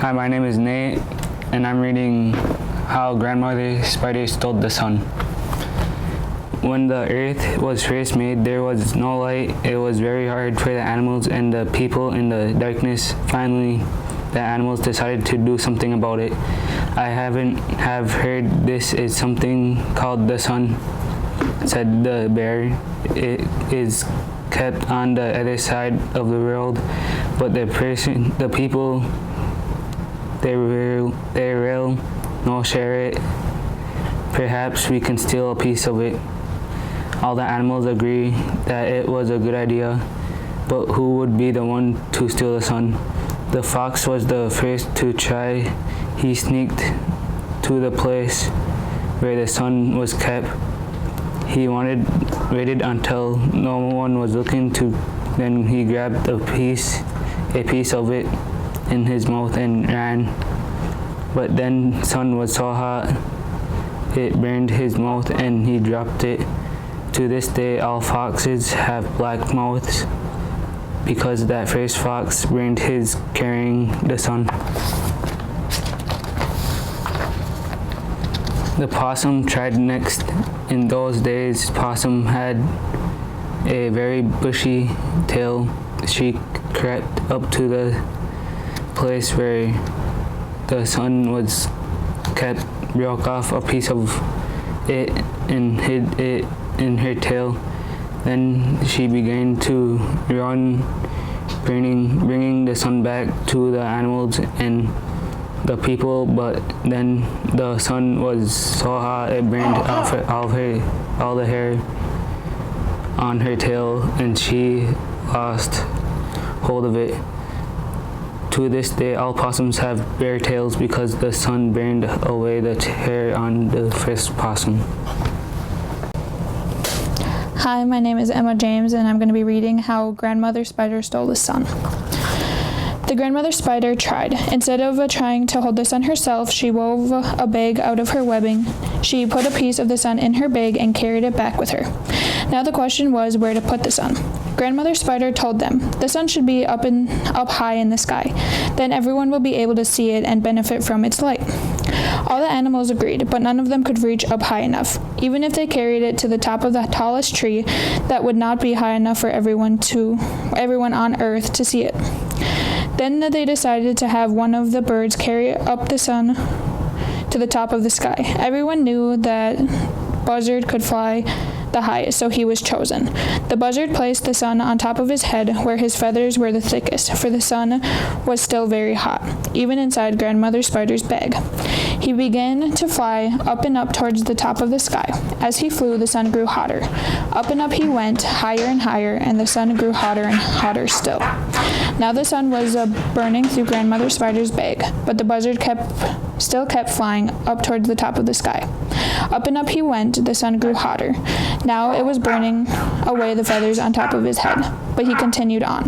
Hi, my name is Nate, and I'm reading How Grandmother Spider Stole the Sun. When the earth was first made, there was no light. It was very hard for the animals and the people in the darkness. Finally, the animals decided to do something about it. I have heard this is something called the sun, said the bear. It is kept on the other side of the world, but the people, they will no share it. Perhaps we can steal a piece of it. All the animals agree that it was a good idea, but who would be the one to steal the sun? The fox was the first to try. He sneaked to the place where the sun was kept. He waited until no one was looking then he grabbed a piece of it in his mouth and ran. But then the sun was so hot, it burned his mouth and he dropped it. To this day, all foxes have black mouths because that first fox burned his carrying the sun. The possum tried next. In those days, possum had a very bushy tail. She crept up to the place where the sun was kept, broke off a piece of it and hid it in her tail. Then she began to run, bringing the sun back to the animals and the people, but then the sun was so hot it burned off all the hair on her tail, and she lost hold of it. To this day, all possums have bare tails because the sun burned away the hair on the first possum. Hi, my name is Emma James, and I'm going to be reading How Grandmother Spider Stole the Sun. The grandmother spider tried. Instead of trying to hold the sun herself, she wove a bag out of her webbing. She put a piece of the sun in her bag and carried it back with her. Now the question was where to put the sun. Grandmother Spider told them, the sun should be up high in the sky. Then everyone will be able to see it and benefit from its light. All the animals agreed, but none of them could reach up high enough. Even if they carried it to the top of the tallest tree, that would not be high enough for everyone on Earth to see it. Then they decided to have one of the birds carry up the sun to the top of the sky. Everyone knew that Buzzard could fly the highest, so he was chosen. The buzzard placed the sun on top of his head where his feathers were the thickest, for the sun was still very hot, even inside Grandmother Spider's bag. He began to fly up and up towards the top of the sky. As he flew, the sun grew hotter. Up and up he went, higher and higher, and the sun grew hotter and hotter still. Now the sun was burning through Grandmother Spider's bag, but the buzzard still kept flying up towards the top of the sky. Up and up he went, the sun grew hotter. Now it was burning away the feathers on top of his head, but he continued on.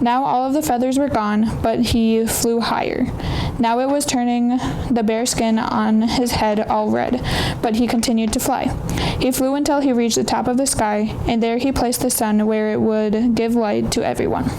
Now all of the feathers were gone, but he flew higher. Now it was turning the bare skin on his head all red, but he continued to fly. He flew until he reached the top of the sky, and there he placed the sun where it would give light to everyone.